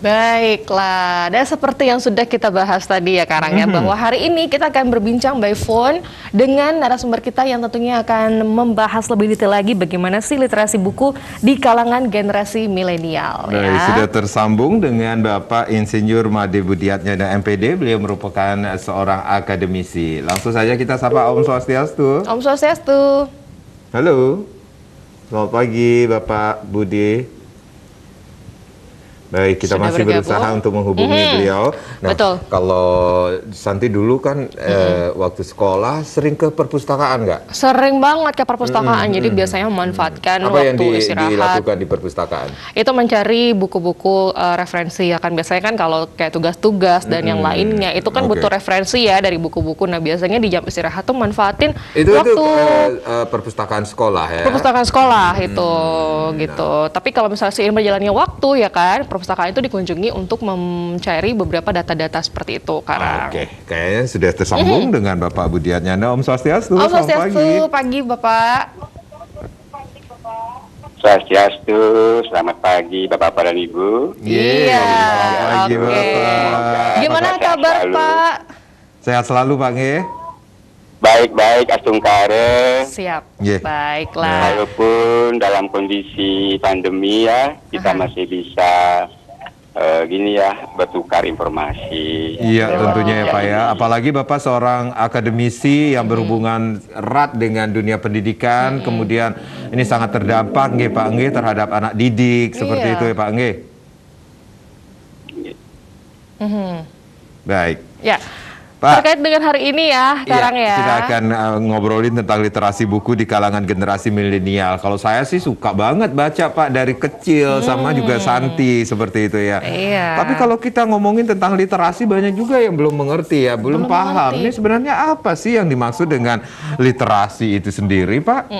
Baiklah, dan seperti yang sudah kita bahas tadi ya Karang ya, bahwa hari ini kita akan berbincang by phone dengan narasumber kita yang tentunya akan membahas lebih detail lagi bagaimana sih literasi buku di kalangan generasi milenial. Baik, sudah tersambung dengan Bapak Insinyur Made Budiatnyana MPD, beliau merupakan seorang akademisi. Langsung saja kita sapa Om Swastiastu. Om Swastiastu. Halo, selamat pagi Bapak Budi. Baik, kita Sudah masih bergabung. berusaha untuk menghubungi beliau. Nah, Betul. kalau Santi dulu kan waktu sekolah sering ke perpustakaan nggak? Sering banget ke perpustakaan, jadi biasanya memanfaatkan Apa yang waktu istirahat. dilakukan di perpustakaan? Itu mencari buku-buku referensi ya kan, biasanya kan kalau kayak tugas-tugas dan yang lainnya itu kan Oke. butuh referensi ya dari buku-buku. Nah biasanya di jam istirahat tuh manfaatin Itu waktu perpustakaan sekolah ya? perpustakaan sekolah itu gitu. Tapi kalau misalnya seiring berjalannya waktu ya kan, perpustakaan itu dikunjungi untuk mencari beberapa data-data seperti itu, Karang. Oke, kayaknya sudah tersambung dengan Bapak Budiatnyana. Om Swastiastu, Om selamat Swastiastu, pagi Bapak. Swastiastu, selamat pagi Bapak-Bapak dan Ibu. Iya, selamat pagi, oke. Bapak. Gimana Sehat kabar selalu. Pak? Sehat selalu Pak Nge? Baik-baik, Astungkare. Siap, Yeah. baiklah. Walaupun dalam kondisi pandemi ya, kita masih bisa gini ya, bertukar informasi. Iya, lewat tentunya ya media Pak ya. ini. Apalagi Bapak seorang akademisi yang berhubungan erat dengan dunia pendidikan, kemudian ini sangat terdampak nggih Pak Nge terhadap anak didik, seperti Iya. itu ya Pak Nge. Baik. Ya, Pak. terkait dengan hari ini ya, Karang ya. Kita akan ngobrolin tentang literasi buku di kalangan generasi milenial. Kalau saya sih suka banget baca Pak dari kecil, sama juga Santi seperti itu ya. Iya. Tapi kalau kita ngomongin tentang literasi banyak juga yang belum mengerti ya, belum paham. mengerti. Ini sebenarnya apa sih yang dimaksud dengan literasi itu sendiri Pak?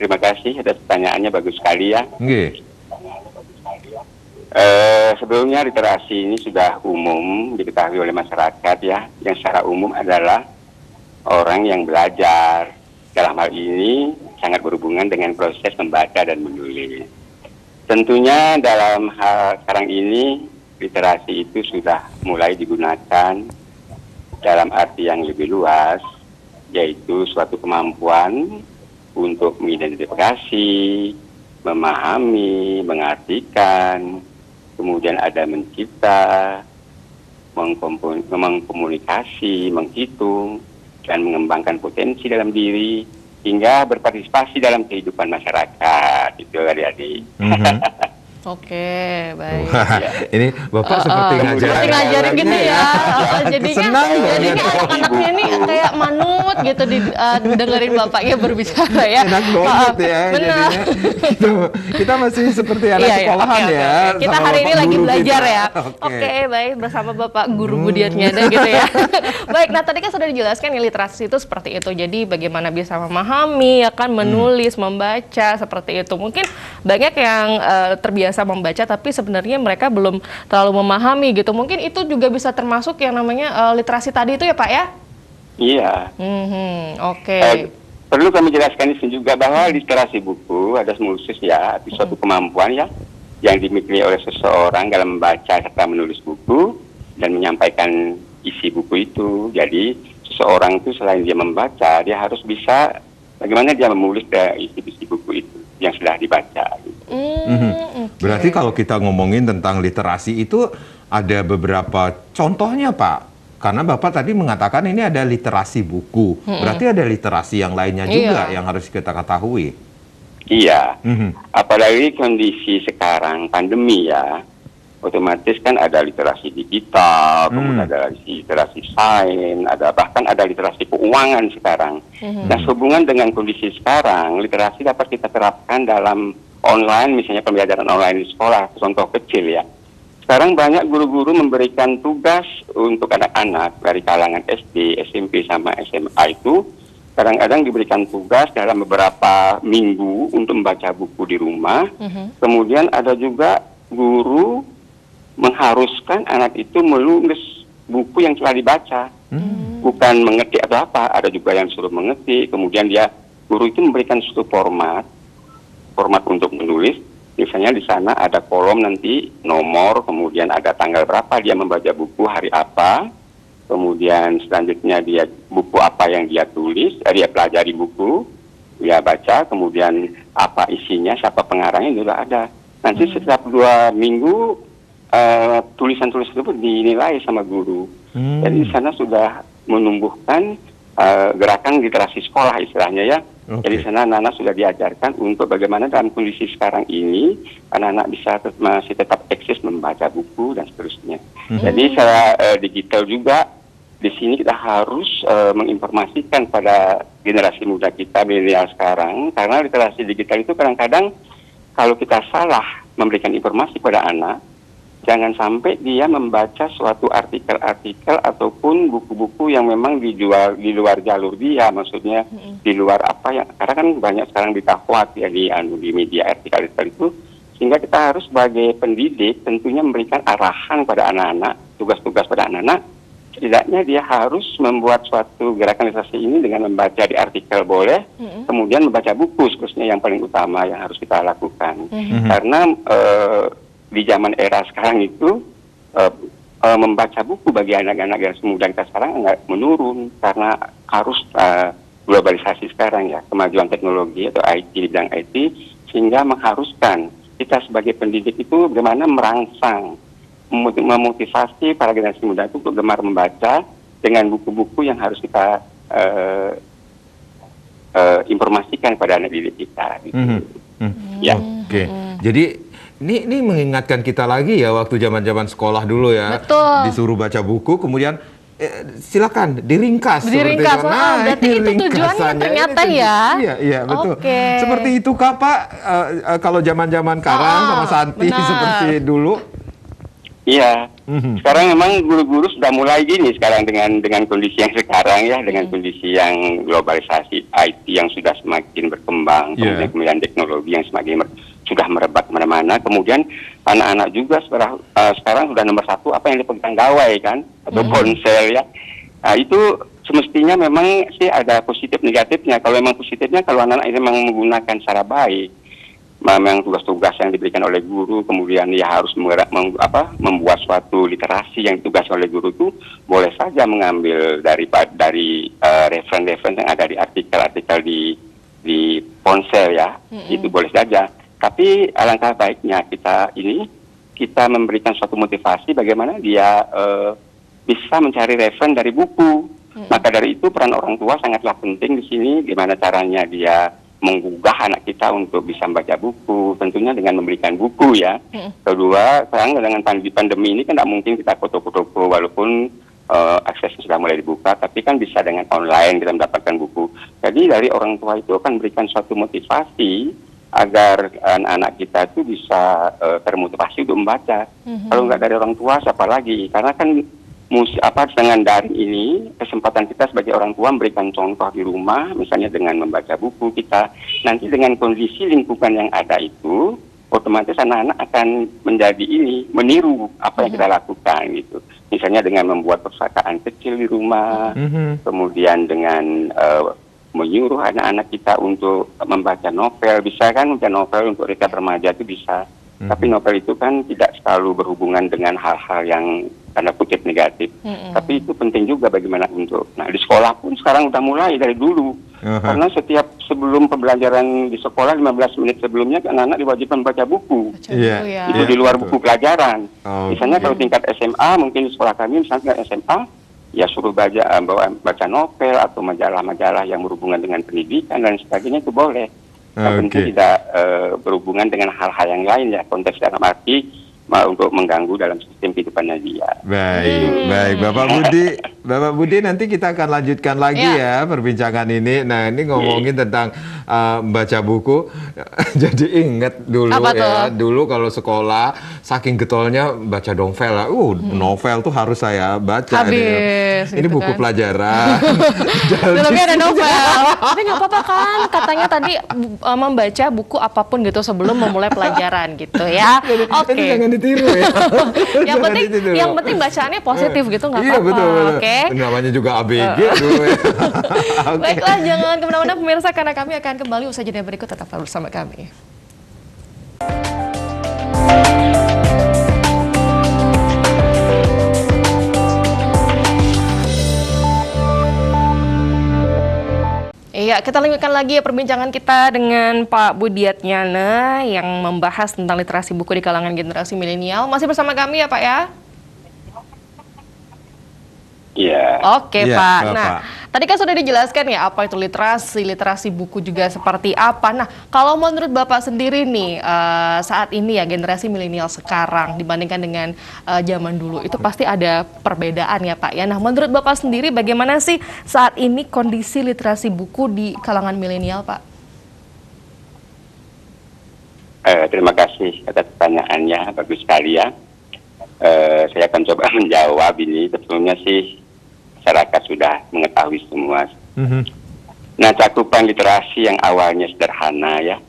Terima kasih atas pertanyaannya, bagus sekali ya. Nggih. Sebelumnya literasi ini sudah umum diketahui oleh masyarakat ya, yang secara umum adalah orang yang belajar. Dalam hal ini sangat berhubungan dengan proses membaca dan menulis. Tentunya dalam hal sekarang ini literasi itu sudah mulai digunakan dalam arti yang lebih luas, yaitu suatu kemampuan untuk mengidentifikasi, memahami, mengartikan, kemudian ada mencipta, mengkomunikasi, menghitung, dan mengembangkan potensi dalam diri, hingga berpartisipasi dalam kehidupan masyarakat. Itu adik-adik. Oke, baik. Ini Bapak seperti Ngajarin gitu ya. Jadinya Senang jadinya anak-anaknya ini kayak manut gitu dengerin bapaknya berbicara ya. Enak banget ya Benar. jadinya. Kita masih seperti anak sekolahan oke, ya. oke. Kita sama hari ini Bapak lagi guru belajar kita. ya. Oke, baik, bersama Bapak Guru Budiatnyana gitu ya. Baik, nah tadi kan sudah dijelaskan ya literasi itu seperti itu. Jadi bagaimana bisa memahami, ya kan, menulis, membaca seperti itu. Mungkin banyak yang terbiasa membaca tapi sebenarnya mereka belum terlalu memahami gitu. Mungkin itu juga bisa termasuk yang namanya literasi tadi itu ya Pak ya? Iya. Oke. Perlu kami jelaskan di sini juga bahwa literasi buku ada khusus ya, itu suatu kemampuan ya yang dimiliki oleh seseorang dalam membaca serta menulis buku dan menyampaikan isi buku itu. Jadi seseorang itu selain dia membaca, dia harus bisa bagaimana dia menulis isi buku itu yang sudah dibaca. Berarti kalau kita ngomongin tentang literasi itu ada beberapa contohnya Pak. Karena Bapak tadi mengatakan ini ada literasi buku. Berarti ada literasi yang lainnya juga yang harus kita ketahui. Iya. Apalagi kondisi sekarang pandemi ya, otomatis kan ada literasi digital, kemudian ada literasi sains, bahkan ada literasi keuangan sekarang. Nah, sehubungan dengan kondisi sekarang, literasi dapat kita terapkan dalam online, misalnya pembelajaran online di sekolah, contoh kecil ya. Sekarang banyak guru-guru memberikan tugas untuk anak-anak dari kalangan SD, SMP, sama SMA itu, kadang-kadang diberikan tugas dalam beberapa minggu untuk membaca buku di rumah. Kemudian ada juga guru mengharuskan anak itu menulis buku yang telah dibaca, bukan mengetik atau apa. Ada juga yang suruh mengetik, kemudian guru itu memberikan suatu format untuk menulis, Misalnya di sana ada kolom nanti nomor, kemudian ada tanggal berapa dia membaca buku, hari apa, kemudian selanjutnya dia buku apa yang dia tulis, dia pelajari buku, dia baca, kemudian apa isinya, siapa pengarangnya juga ada. Nanti setiap 2 minggu tulisan-tulisan tersebut dinilai sama guru. Jadi di sana sudah menumbuhkan gerakan literasi sekolah istilahnya ya. Jadi sana anak-anak sudah diajarkan untuk bagaimana dalam kondisi sekarang ini anak-anak bisa masih tetap eksis membaca buku dan seterusnya. Jadi secara digital juga di sini kita harus menginformasikan pada generasi muda kita milenial sekarang, karena literasi digital itu kadang-kadang kalau kita salah memberikan informasi pada anak, jangan sampai dia membaca suatu artikel-artikel ataupun buku-buku yang memang dijual di luar jalur dia, maksudnya di luar apa ya, karena kan banyak sekarang ditakwat ya di media artikel itu, sehingga kita harus sebagai pendidik tentunya memberikan arahan pada anak-anak, tugas-tugas pada anak-anak, setidaknya dia harus membuat suatu gerakan literasi ini dengan membaca di artikel boleh, kemudian membaca buku seterusnya yang paling utama yang harus kita lakukan, karena di zaman era sekarang itu membaca buku bagi anak-anak yang muda kita sekarang nggak menurun karena arus globalisasi sekarang ya, kemajuan teknologi atau IT di bidang IT, sehingga mengharuskan kita sebagai pendidik itu bagaimana merangsang, memotivasi para generasi muda itu untuk gemar membaca dengan buku-buku yang harus kita informasikan pada anak didik kita. Gitu. Ya. Oke. Jadi ini mengingatkan kita lagi ya waktu zaman-zaman sekolah dulu ya. Betul. Disuruh baca buku, kemudian silakan diringkas. Diringkas, seperti itu. Nah, berarti itu tujuannya ternyata ya. Iya betul. Oke. Seperti itu Kak Pak, kalau zaman-zaman Karang sama Santi benar. seperti dulu. Iya, sekarang memang guru-guru sudah mulai gini sekarang dengan kondisi yang sekarang ya, dengan kondisi yang globalisasi IT yang sudah semakin berkembang, kemudian teknologi yang semakin sudah merebak kemana-mana, kemudian anak-anak juga sekarang sudah nomor 1 apa yang dipegang gawai kan, atau ponsel ya. Nah itu semestinya memang sih ada positif negatifnya. Kalau memang positifnya, kalau anak-anak ini memang menggunakan secara baik, memang tugas-tugas yang diberikan oleh guru, kemudian dia harus membuat suatu literasi yang ditugaskan oleh guru itu, boleh saja mengambil dari referensi-referensi yang ada di artikel-artikel di ponsel ya, itu boleh saja. Tapi alangkah baiknya kita memberikan suatu motivasi bagaimana dia bisa mencari referensi dari buku. Maka dari itu peran orang tua sangatlah penting di sini, gimana caranya dia menggugah anak kita untuk bisa membaca buku, tentunya dengan memberikan buku ya. Kedua, sekarang dengan pandemi ini kan tidak mungkin kita foto-foto walaupun aksesnya sudah mulai dibuka, tapi kan bisa dengan online kita mendapatkan buku. Jadi dari orang tua itu akan memberikan suatu motivasi agar anak-anak kita itu bisa termotivasi untuk membaca. Kalau nggak dari orang tua, siapa lagi? Karena kan dengan daring ini kesempatan kita sebagai orang tua memberikan contoh di rumah, misalnya dengan membaca buku kita. Nanti dengan kondisi lingkungan yang ada itu, otomatis anak-anak akan menjadi meniru apa yang kita lakukan gitu. Misalnya dengan membuat perpustakaan kecil di rumah, kemudian dengan menyuruh anak-anak kita untuk membaca novel, bisa kan membaca novel untuk mereka remaja itu bisa. Tapi novel itu kan tidak selalu berhubungan dengan hal-hal yang tanda kutip negatif. Tapi itu penting juga bagaimana di sekolah pun sekarang udah mulai dari dulu. Karena sebelum pembelajaran di sekolah 15 menit sebelumnya anak-anak diwajibkan membaca buku. Itu di luar buku pelajaran. Misalnya kalau tingkat SMA, mungkin di sekolah kami misalnya SMA, ya suruh baca novel atau majalah-majalah yang berhubungan dengan pendidikan dan sebagainya, itu boleh. Tentu tidak berhubungan dengan hal-hal yang lain ya, konteks dalam arti untuk mengganggu dalam sistem kehidupannya dia. Baik, Bapak Budi nanti kita akan lanjutkan lagi ya perbincangan ini. Nah ini ngomongin tentang baca buku, jadi ingat dulu dulu kalau sekolah saking getolnya baca novel lah. Novel tuh harus saya baca. Habis, ini buku pelajaran. Dalamnya ada novel. Tapi nggak apa-apa kan, katanya tadi membaca buku apapun gitu sebelum memulai pelajaran gitu ya. Oke. Jangan ditiru ya. yang penting bacaannya positif gitu, nggak apa-apa. Iya betul. Oke. Namanya juga ABG dulu ya. Baiklah, jangan kemana-mana pemirsa, karena kami akan kembali usai jeda berikut, tetap bersama kami. Ya, kita lanjutkan lagi ya perbincangan kita dengan Pak Budiatnyana yang membahas tentang literasi buku di kalangan generasi milenial. Masih bersama kami ya Pak ya? Iya. Oke Iya, Pak. Bapak. Nah, tadi kan sudah dijelaskan ya apa itu literasi buku juga seperti apa. Nah, kalau menurut Bapak sendiri nih saat ini ya generasi milenial sekarang dibandingkan dengan zaman dulu itu pasti ada perbedaan ya Pak ya. Nah, menurut Bapak sendiri bagaimana sih saat ini kondisi literasi buku di kalangan milenial Pak? Terima kasih atas pertanyaannya, bagus sekali ya. Saya akan coba menjawab ini. Sebetulnya sih masyarakat sudah mengetahui semua. Nah, cakupan literasi yang awalnya sederhana ya,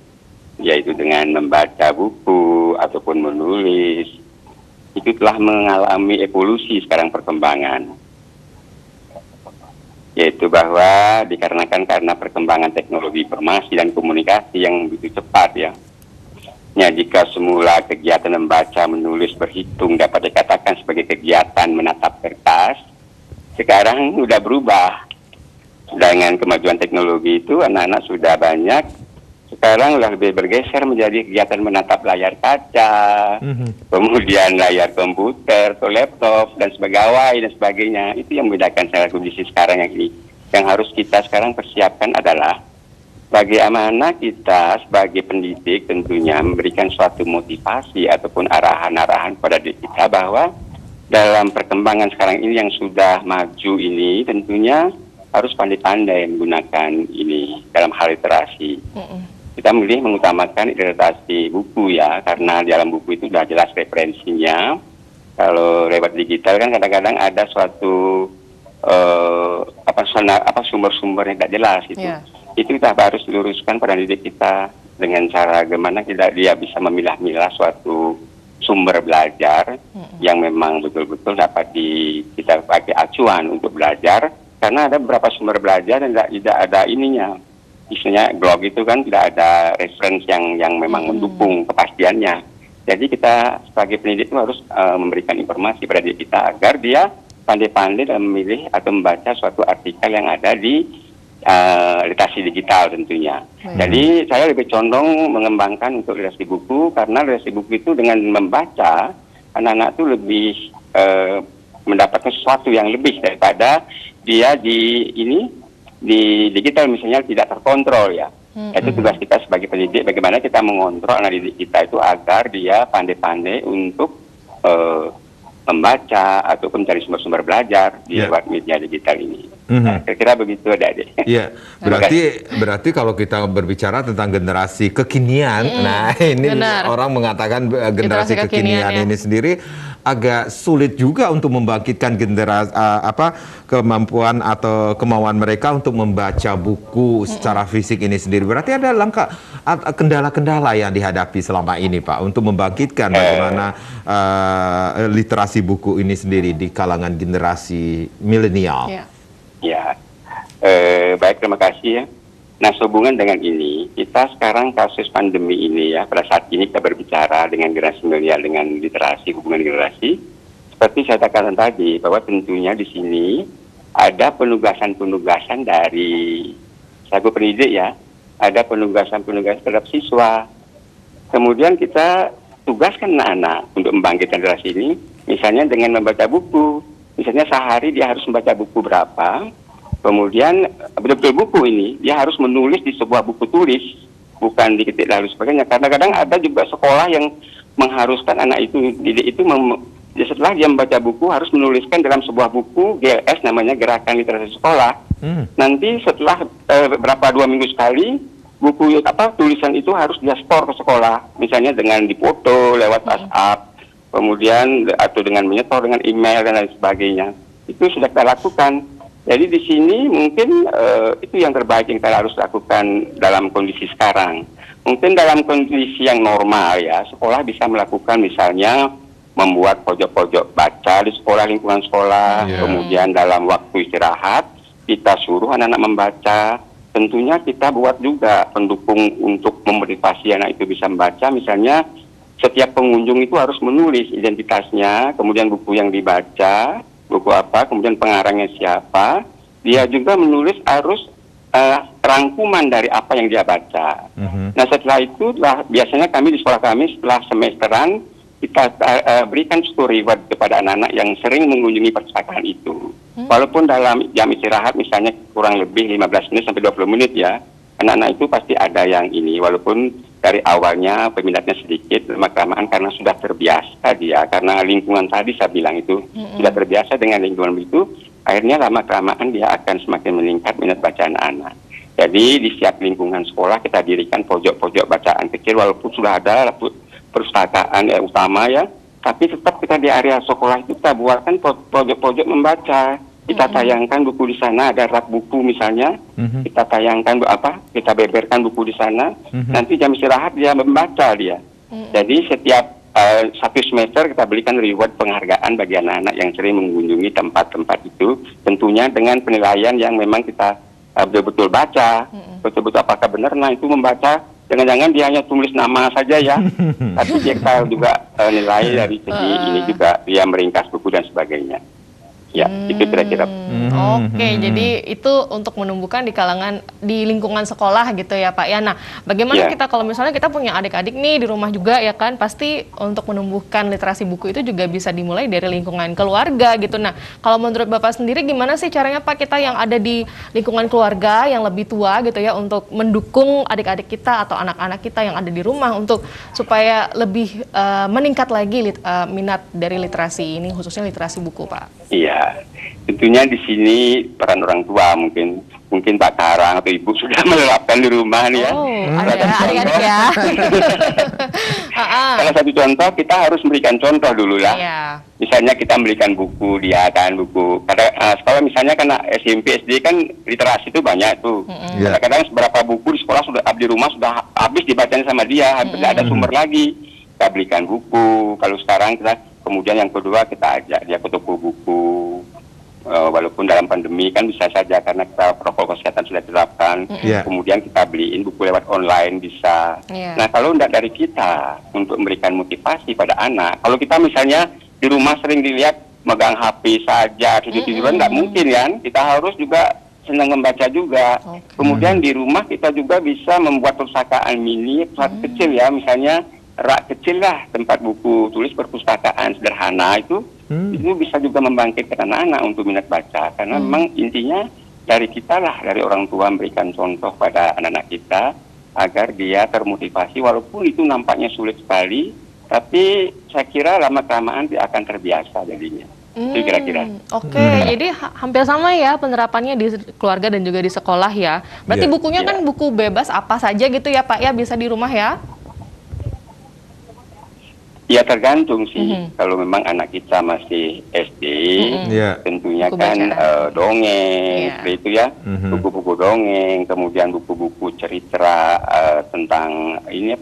yaitu dengan membaca buku ataupun menulis, itu telah mengalami evolusi sekarang perkembangan. Yaitu bahwa dikarenakan karena perkembangan teknologi informasi dan komunikasi yang begitu cepat ya. Ya, jika semula kegiatan membaca, menulis, berhitung dapat dikatakan sebagai kegiatan menatap kertas, sekarang sudah berubah. Dengan kemajuan teknologi itu, anak-anak sudah banyak, sekarang sudah lebih bergeser menjadi kegiatan menatap layar kaca, kemudian layar komputer atau laptop, dan sebagainya. Itu yang membedakan secara kondisi sekarang yang ini. Yang harus kita sekarang persiapkan adalah bagaimana kita sebagai pendidik tentunya memberikan suatu motivasi ataupun arahan-arahan pada diri kita bahwa dalam perkembangan sekarang ini yang sudah maju ini tentunya harus pandai-pandai menggunakan ini dalam hal literasi. Kita milih mengutamakan literasi buku ya, karena di dalam buku itu sudah jelas referensinya. Kalau lewat digital kan kadang-kadang ada suatu sumber-sumber yang tidak jelas itu. Yeah. Itu kita harus luruskan pada didik kita dengan cara bagaimana dia bisa memilah-milah suatu sumber belajar yang memang betul-betul dapat kita pakai acuan untuk belajar, karena ada beberapa sumber belajar yang tidak ada ininya. Misalnya blog itu kan tidak ada referensi yang memang mendukung kepastiannya. Jadi kita sebagai pendidik itu harus memberikan informasi pada diri kita agar dia pandai-pandai dalam memilih atau membaca suatu artikel yang ada di literasi digital tentunya. Jadi saya lebih condong mengembangkan untuk literasi buku, karena literasi buku itu dengan membaca anak-anak itu lebih mendapatkan sesuatu yang lebih daripada dia di digital misalnya tidak terkontrol ya. Itu tugas kita sebagai pendidik, bagaimana kita mengontrol anak didik kita itu agar dia pandai-pandai untuk membaca ataupun mencari sumber-sumber belajar di lewat media digital ini. Nah, kira-kira begitu Adik. Iya, berarti kalau kita berbicara tentang generasi kekinian, nah ini orang mengatakan generasi kekinian ini sendiri agak sulit juga untuk membangkitkan generasi kemampuan atau kemauan mereka untuk membaca buku secara fisik ini sendiri. Berarti ada kendala-kendala yang dihadapi selama ini Pak untuk membangkitkan bagaimana literasi buku ini sendiri di kalangan generasi milenial. Ya, baik, terima kasih ya. Nah, sehubungan dengan ini, kita sekarang kasus pandemi ini ya, pada saat ini kita berbicara dengan generasi milenial, dengan literasi, hubungan generasi. Seperti saya katakan tadi, bahwa tentunya di sini ada penugasan-penugasan dari selaku pendidik ya, ada penugasan-penugasan terhadap siswa. Kemudian kita tugaskan anak-anak untuk membangkitkan literasi ini, misalnya dengan membaca buku. Misalnya sehari dia harus membaca buku berapa, kemudian betul-betul buku ini dia harus menulis di sebuah buku tulis, bukan diketik lalu sebagainya. Kadang-kadang ada juga sekolah yang mengharuskan anak itu, didik itu setelah dia membaca buku harus menuliskan dalam sebuah buku GLS namanya Gerakan Literasi Sekolah. Nanti setelah berapa 2 minggu sekali buku tulisan itu harus dia store ke sekolah, misalnya dengan dipoto lewat WhatsApp. Kemudian atau dengan menyetor dengan email dan lain sebagainya, itu sudah kita lakukan. Jadi di sini mungkin itu yang terbaik yang kita harus lakukan dalam kondisi sekarang. Mungkin dalam kondisi yang normal ya, sekolah bisa melakukan misalnya membuat pojok-pojok baca di sekolah, lingkungan sekolah. Kemudian dalam waktu istirahat kita suruh anak-anak membaca. Tentunya kita buat juga pendukung untuk memotivasi anak itu bisa membaca, misalnya setiap pengunjung itu harus menulis identitasnya, kemudian buku yang dibaca, buku apa, kemudian pengarangnya siapa. Dia juga menulis harus rangkuman dari apa yang dia baca. Nah setelah itu biasanya kami di sekolah kami setelah semesteran kita berikan story kepada anak-anak yang sering mengunjungi perpustakaan itu. Walaupun dalam jam istirahat misalnya kurang lebih 15 menit sampai 20 menit ya, anak-anak itu pasti ada yang ini, walaupun dari awalnya peminatnya sedikit, lama-kelamaan karena sudah terbiasa dia, karena lingkungan tadi saya bilang itu, sudah terbiasa dengan lingkungan itu, akhirnya lama-kelamaan dia akan semakin meningkat minat baca anak-anak. Jadi di setiap lingkungan sekolah kita dirikan pojok-pojok bacaan kecil, walaupun sudah ada perpustakaan yang utama ya, tapi tetap kita di area sekolah itu kita buatkan pojok-pojok membaca. Kita tayangkan buku di sana, ada rak buku misalnya, kita tayangkan kita beberkan buku di sana, nanti jam istirahat dia membaca dia. Jadi setiap satu semester kita berikan reward penghargaan bagi anak-anak yang sering mengunjungi tempat-tempat itu, tentunya dengan penilaian yang memang kita betul-betul baca, betul-betul apakah benar, nah itu membaca, jangan-jangan dia hanya tulis nama saja ya, tapi kita juga nilai dari segi ini juga dia meringkas buku dan sebagainya. Ya, itu kira-kira. Oke, jadi itu untuk menumbuhkan di lingkungan sekolah gitu ya Pak ya. Nah, bagaimana kita kalau misalnya kita punya adik-adik nih di rumah juga ya kan, pasti untuk menumbuhkan literasi buku itu juga bisa dimulai dari lingkungan keluarga gitu. Nah, kalau menurut Bapak sendiri gimana sih caranya Pak kita yang ada di lingkungan keluarga yang lebih tua gitu ya untuk mendukung adik-adik kita atau anak-anak kita yang ada di rumah untuk supaya lebih meningkat lagi minat dari literasi ini, khususnya literasi buku Pak? Iya, tentunya di sini peran orang tua mungkin Pak Karang atau Ibu sudah menerapkan di rumah nih ya. Oh, ada adik-adik ya. Salah satu contoh kita harus memberikan contoh dulu lah. Iya. Misalnya kita memberikan buku dia kan buku. Sekolah misalnya karena SMP SD kan literasi itu banyak tuh. Kadang-kadang beberapa buku di sekolah di rumah sudah habis dibacanya sama dia, tidak ada sumber lagi. Kita belikan buku. Kalau sekarang kemudian yang kedua kita ajak dia ke toko buku, walaupun dalam pandemi kan bisa saja karena kita protokol kesehatan sudah diterapkan. Kemudian kita beliin buku lewat online bisa. Nah kalau tidak dari kita untuk memberikan motivasi pada anak, kalau kita misalnya di rumah sering dilihat megang HP saja, tidur-tiduran nggak mungkin kan, kita harus juga senang membaca juga. Kemudian di rumah kita juga bisa membuat perpustakaan mini, kecil ya, misalnya rak kecil lah tempat buku tulis perpustakaan sederhana itu bisa juga membangkitkan anak-anak untuk minat baca karena memang intinya dari kita lah, dari orang tua memberikan contoh pada anak-anak kita agar dia termotivasi walaupun itu nampaknya sulit sekali, tapi saya kira lama-kelamaan dia akan terbiasa jadinya. Itu kira-kira. Oke, jadi hampir sama ya penerapannya di keluarga dan juga di sekolah ya. Berarti bukunya kan buku bebas apa saja gitu ya Pak ya, bisa di rumah ya? Ya tergantung sih, kalau memang anak kita masih SD, tentunya buku kan dongeng, seperti itu ya, buku-buku dongeng, kemudian buku-buku cerita tentang ini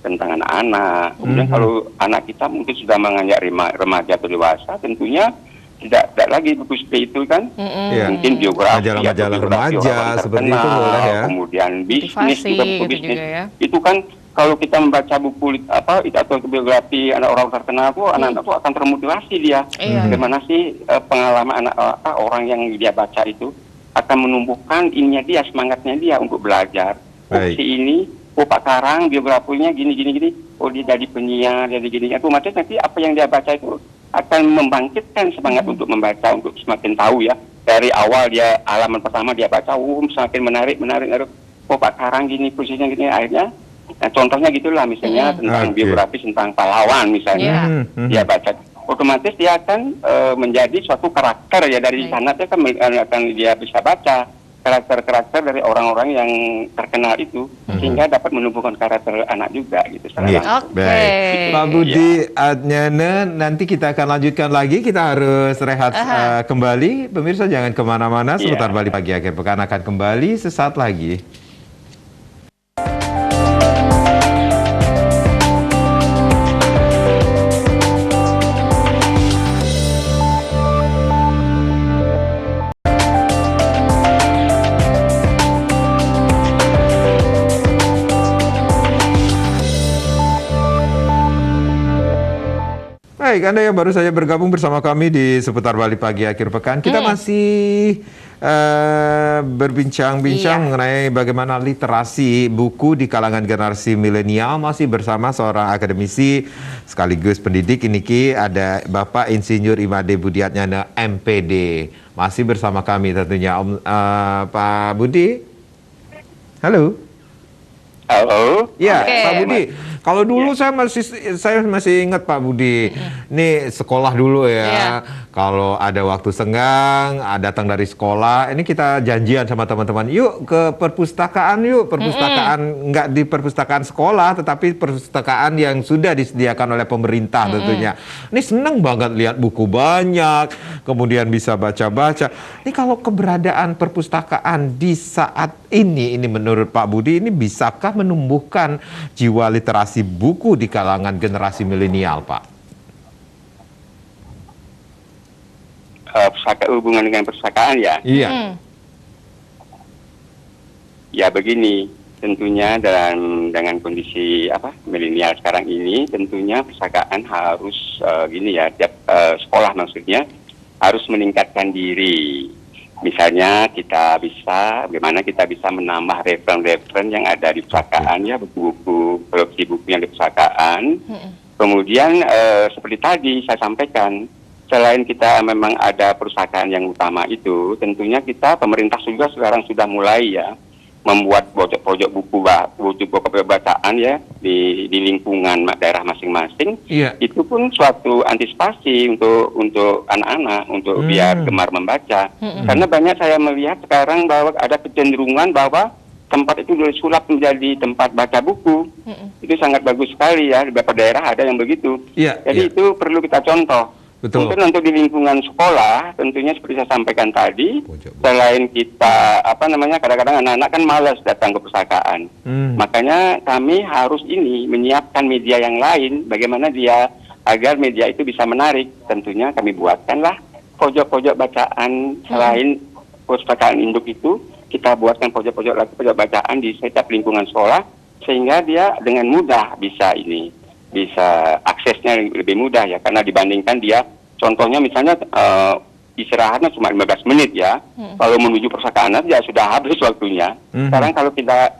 tentang anak-anak. Kemudian kalau anak kita mungkin sudah menganjak remaja atau dewasa, tentunya tidak lagi buku seperti itu kan, mungkin biografi, majalah remaja seperti itu boleh ya. Kemudian bisnis juga, buku bisnis ya. Itu kan. Kalau kita membaca buku atau biografi orang terkenal tuh anak-anak tuh akan termotivasi dia. Bagaimana sih pengalaman orang yang dia baca itu akan menumbuhkan dia semangatnya dia untuk belajar. Si ini, Pak Karang biografinya gini. Oh dia jadi penyiar, jadi gini. Otomatis nanti apa yang dia baca itu akan membangkitkan semangat untuk membaca, untuk semakin tahu ya. Dari awal dia halaman pertama dia baca, semakin menarik. Oh Pak Karang gini, posisinya gini, akhirnya. Nah, contohnya gitulah misalnya tentang biografi tentang pahlawan misalnya dia baca, otomatis dia akan menjadi suatu karakter ya dari sana dia akan dia bisa baca karakter-karakter dari orang-orang yang terkenal itu sehingga dapat menumbuhkan karakter anak juga gitu. Baik, Pak Budi Adnyana, nanti kita akan lanjutkan lagi, kita harus rehat kembali. Pemirsa jangan kemana-mana, sebentar balik pagi akhir pekan akan kembali sesaat lagi. Baik, Anda yang baru saja bergabung bersama kami di Seputar Bali Pagi Akhir Pekan, kita masih berbincang-bincang mengenai bagaimana literasi buku di kalangan generasi milenial, masih bersama seorang akademisi sekaligus pendidik. Ini ada Bapak Insinyur Imade Budiatnyana MPD. Masih bersama kami tentunya Pak Budi. Halo. Halo. Ya, Oke. Pak Budi. Kalau dulu saya masih ingat Pak Budi. Ini sekolah dulu ya. Iya. Kalau ada waktu senggang, datang dari sekolah, ini kita janjian sama teman-teman, yuk ke perpustakaan yuk. Perpustakaan nggak di perpustakaan sekolah, tetapi perpustakaan yang sudah disediakan oleh pemerintah tentunya. Ini seneng banget lihat buku banyak, kemudian bisa baca-baca. Ini kalau keberadaan perpustakaan di saat ini menurut Pak Budi, ini bisakah menumbuhkan jiwa literasi buku di kalangan generasi milenial, Pak? Hubungan dengan perpustakaan ya. Iya. Ya begini, tentunya dengan kondisi milenial sekarang ini, tentunya perpustakaan harus tiap sekolah maksudnya harus meningkatkan diri. Misalnya bagaimana kita bisa menambah referen-referen yang ada di perpustakaan ya, buku-buku, koleksi buku yang di perpustakaan. Kemudian seperti tadi saya sampaikan, selain kita memang ada perpustakaan yang utama itu, tentunya pemerintah juga sekarang sudah mulai ya membuat pojok-pojok buku bacaan ya di lingkungan daerah masing-masing. Iya. Itu pun suatu antisipasi untuk anak-anak untuk biar gemar membaca. Karena banyak saya melihat sekarang bahwa ada kecenderungan bahwa tempat itu disulap menjadi tempat baca buku. Itu sangat bagus sekali ya, di beberapa daerah ada yang begitu. Iya, Jadi itu perlu kita contoh. Betul. Mungkin untuk di lingkungan sekolah, tentunya seperti saya sampaikan tadi, selain kita kadang-kadang anak-anak kan malas datang ke perpustakaan. Makanya kami harus menyiapkan media yang lain, bagaimana agar media itu bisa menarik. Tentunya kami buatkanlah pojok-pojok bacaan selain perpustakaan induk itu, kita buatkan pojok-pojok bacaan di setiap lingkungan sekolah, sehingga dia dengan mudah bisa aksesnya lebih mudah ya, karena dibandingkan dia contohnya misalnya istirahatnya cuma 15 menit ya, kalau menuju perpustakaan ya sudah habis waktunya. Sekarang kalau kita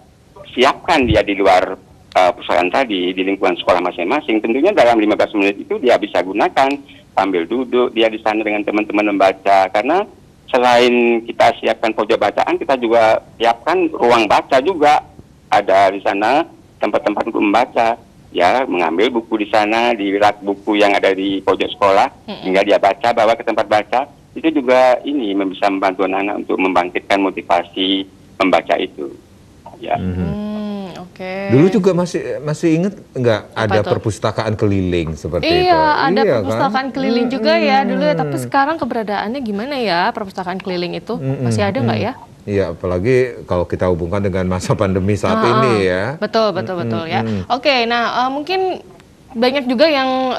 siapkan dia di luar perpustakaan tadi, di lingkungan sekolah masing-masing, tentunya dalam 15 menit itu dia bisa gunakan sambil duduk dia di sana dengan teman-teman membaca. Karena selain kita siapkan pojok bacaan, kita juga siapkan ruang baca juga, ada di sana tempat-tempat untuk membaca. Ya, mengambil buku di sana, di rak buku yang ada di pojok sekolah, hingga dia bawa ke tempat baca. Itu juga bisa membantu anak-anak untuk membangkitkan motivasi membaca itu. Ya. Oke. Dulu juga masih ingat nggak ada tuh? perpustakaan keliling seperti itu? Iya, ada Iya, perpustakaan keliling juga ya dulu ya. Tapi sekarang keberadaannya gimana ya perpustakaan keliling itu? Masih ada nggak ya? Iya, apalagi kalau kita hubungkan dengan masa pandemi saat ini ya. Betul ya. Oke, nah mungkin banyak juga yang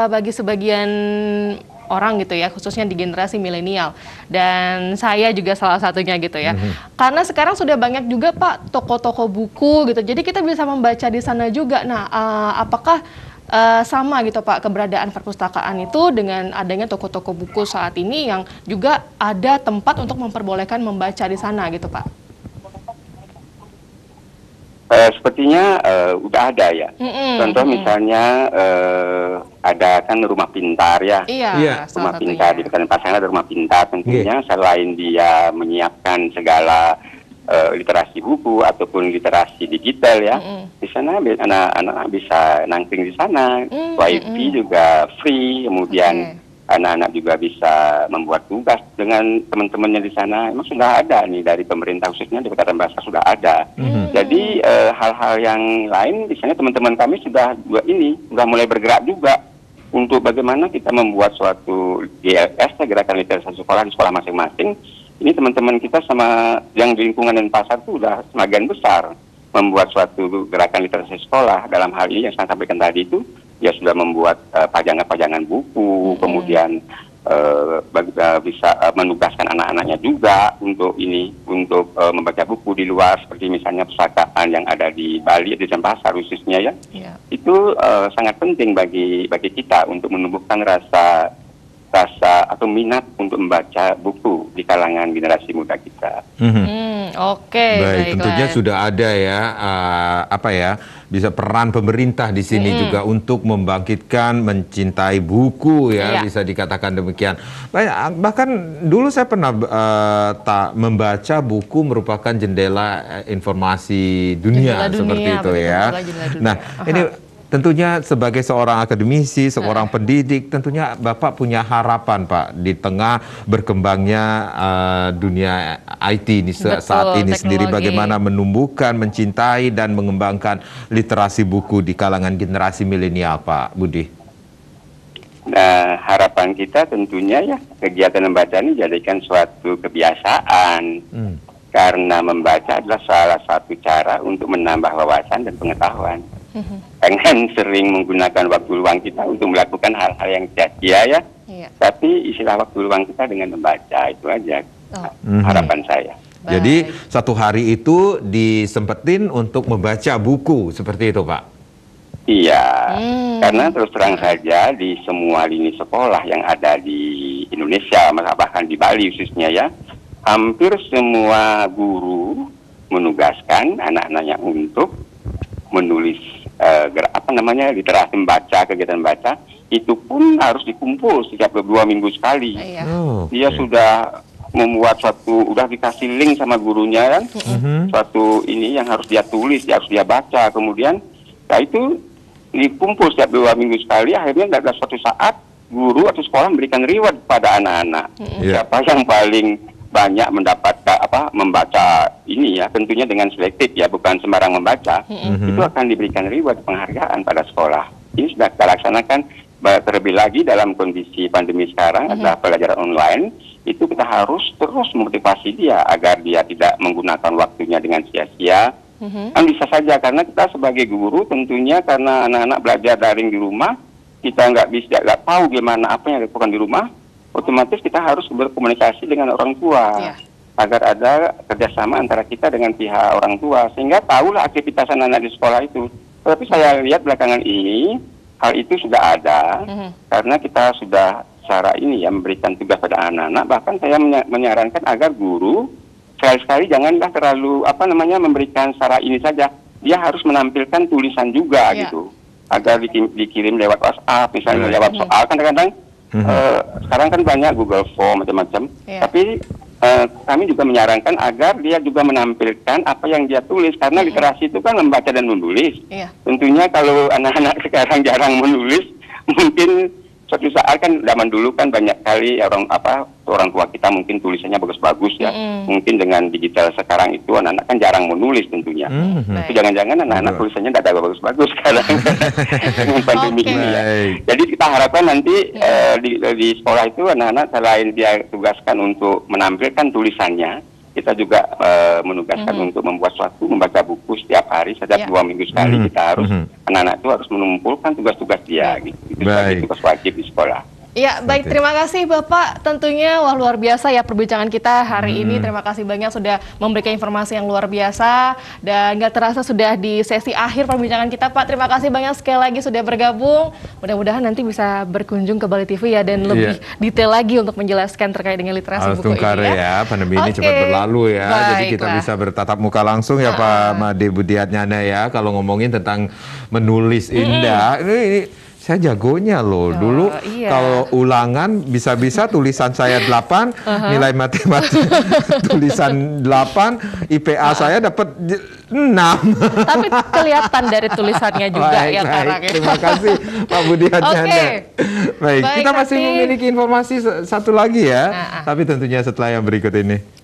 bagi sebagian orang gitu ya, khususnya di generasi milenial, dan saya juga salah satunya gitu ya. Karena sekarang sudah banyak juga Pak toko-toko buku gitu, jadi kita bisa membaca di sana juga. Nah, apakah sama gitu Pak keberadaan perpustakaan itu dengan adanya toko-toko buku saat ini yang juga ada tempat untuk memperbolehkan membaca di sana gitu Pak? Sepertinya udah ada ya. Contoh misalnya ada kan rumah pintar ya. Iya, Rumah salah pintar di Kecamatan Pasangan ada rumah pintar. Tentunya selain dia menyiapkan segala literasi buku ataupun literasi digital ya, di sana anak-anak bisa nangkring di sana. Wifi juga free, kemudian anak-anak juga bisa membuat tugas dengan teman-temannya di sana. Emang sudah ada nih dari pemerintah, khususnya di Kota Bahasa sudah ada. Jadi hal-hal yang lain di sana teman-teman kami sudah mulai bergerak juga untuk bagaimana kita membuat suatu GLS, Gerakan Literasi Sekolah di sekolah masing-masing. Ini teman-teman kita sama yang di lingkungan Denpasar itu sudah semakin besar membuat suatu gerakan literasi sekolah. Dalam hal ini yang saya sampaikan tadi itu, dia sudah membuat pajangan-pajangan buku, kemudian bisa menugaskan anak-anaknya juga untuk membaca buku di luar, seperti misalnya perpustakaan yang ada di Bali, di Denpasar khususnya ya. Itu sangat penting bagi kita untuk menumbuhkan rasa atau minat untuk membaca buku di kalangan generasi muda kita. Baik, tentunya sudah ada ya bisa peran pemerintah di sini juga untuk membangkitkan mencintai buku ya, bisa dikatakan demikian. Bahkan dulu saya pernah membaca buku merupakan jendela informasi dunia, seperti itu ya. Nah, ini tentunya sebagai seorang akademisi, seorang pendidik, tentunya Bapak punya harapan Pak di tengah berkembangnya dunia IT ini saat ini sendiri, bagaimana menumbuhkan, mencintai dan mengembangkan literasi buku di kalangan generasi milenial, Pak Budi. Nah, harapan kita tentunya ya kegiatan membaca ini jadikan suatu kebiasaan. Karena membaca adalah salah satu cara untuk menambah wawasan dan pengetahuan. Jangan sering menggunakan waktu luang kita untuk melakukan hal-hal yang sia-sia ya. Tapi isilah waktu luang kita dengan membaca, itu aja harapan saya. Jadi satu hari itu disempetin untuk membaca buku, seperti itu Pak? Iya, karena terus terang saja di semua lini sekolah yang ada di Indonesia, bahkan di Bali khususnya ya, hampir semua guru menugaskan anak-anaknya untuk menulis literasi membaca, kegiatan membaca, itu pun harus dikumpul setiap 2 minggu sekali. Dia sudah membuat udah dikasih link sama gurunya kan, suatu ini yang harus dia tulis, harus dia baca, kemudian itu dikumpul setiap 2 minggu sekali. Akhirnya ada suatu saat guru atau sekolah memberikan reward pada anak-anak. Siapa yang paling banyak mendapatkan membaca ini ya, tentunya dengan selektif ya, bukan sembarang membaca, itu akan diberikan reward, penghargaan pada sekolah. Ini sudah kita laksanakan. Terlebih lagi dalam kondisi pandemi sekarang adalah pelajaran online, itu kita harus terus memotivasi dia agar dia tidak menggunakan waktunya dengan sia-sia. Kan bisa saja, karena kita sebagai guru tentunya karena anak-anak belajar daring di rumah, kita nggak tahu gimana apa yang dilakukan di rumah, otomatis kita harus berkomunikasi dengan orang tua agar ada kerjasama antara kita dengan pihak orang tua, sehingga tahulah aktivitas anak-anak di sekolah itu. Tapi saya lihat belakangan ini hal itu sudah ada, karena kita sudah secara ini ya memberikan tugas pada anak-anak. Bahkan saya menyarankan agar guru sekali-sekali janganlah terlalu memberikan secara ini saja, dia harus menampilkan tulisan juga gitu, agar dikirim lewat WhatsApp misalnya, lewat soal. Kan kadang-kadang sekarang kan banyak Google Form macam-macam, tapi kami juga menyarankan agar dia juga menampilkan apa yang dia tulis, karena literasi itu kan membaca dan menulis. Tentunya kalau anak-anak sekarang jarang menulis, mungkin suatu saat kan zaman dulu kan banyak kali orang tua kita mungkin tulisannya bagus-bagus ya. Mungkin dengan digital sekarang itu anak-anak kan jarang menulis tentunya. Itu jangan-jangan anak-anak tulisannya tidak ada bagus-bagus sekarang dengan pandemi ini ya. Jadi kita harapkan nanti di sekolah itu anak-anak selain dia tugaskan untuk menampilkan tulisannya, kita juga menugaskan untuk membaca buku setiap hari, setiap 2 minggu sekali. Kita harus anak-anak itu harus mengumpulkan tugas-tugas dia gitu. Itu sebagai tugas wajib di sekolah. Ya, baik, terima kasih Bapak. Tentunya luar biasa ya perbincangan kita hari ini. Terima kasih banyak sudah memberikan informasi yang luar biasa, dan nggak terasa sudah di sesi akhir perbincangan kita, Pak. Terima kasih banyak sekali lagi sudah bergabung. Mudah-mudahan nanti bisa berkunjung ke Bali TV ya, dan lebih detail lagi untuk menjelaskan terkait dengan literasi buku ini ya. Pandemi ini cepat berlalu ya. Jadi kita bisa bertatap muka langsung ya Pak Made Budiatnyana ya. Kalau ngomongin tentang menulis indah, ini saya jagonya loh. Dulu kalau ulangan bisa-bisa tulisan saya 8, nilai matematika tulisan 8, IPA saya dapat 6. Tapi kelihatan dari tulisannya juga ya sekarang. Terima kasih Pak Budiatnyana. Baik, kita masih memiliki informasi satu lagi ya. Tapi tentunya setelah yang berikut ini.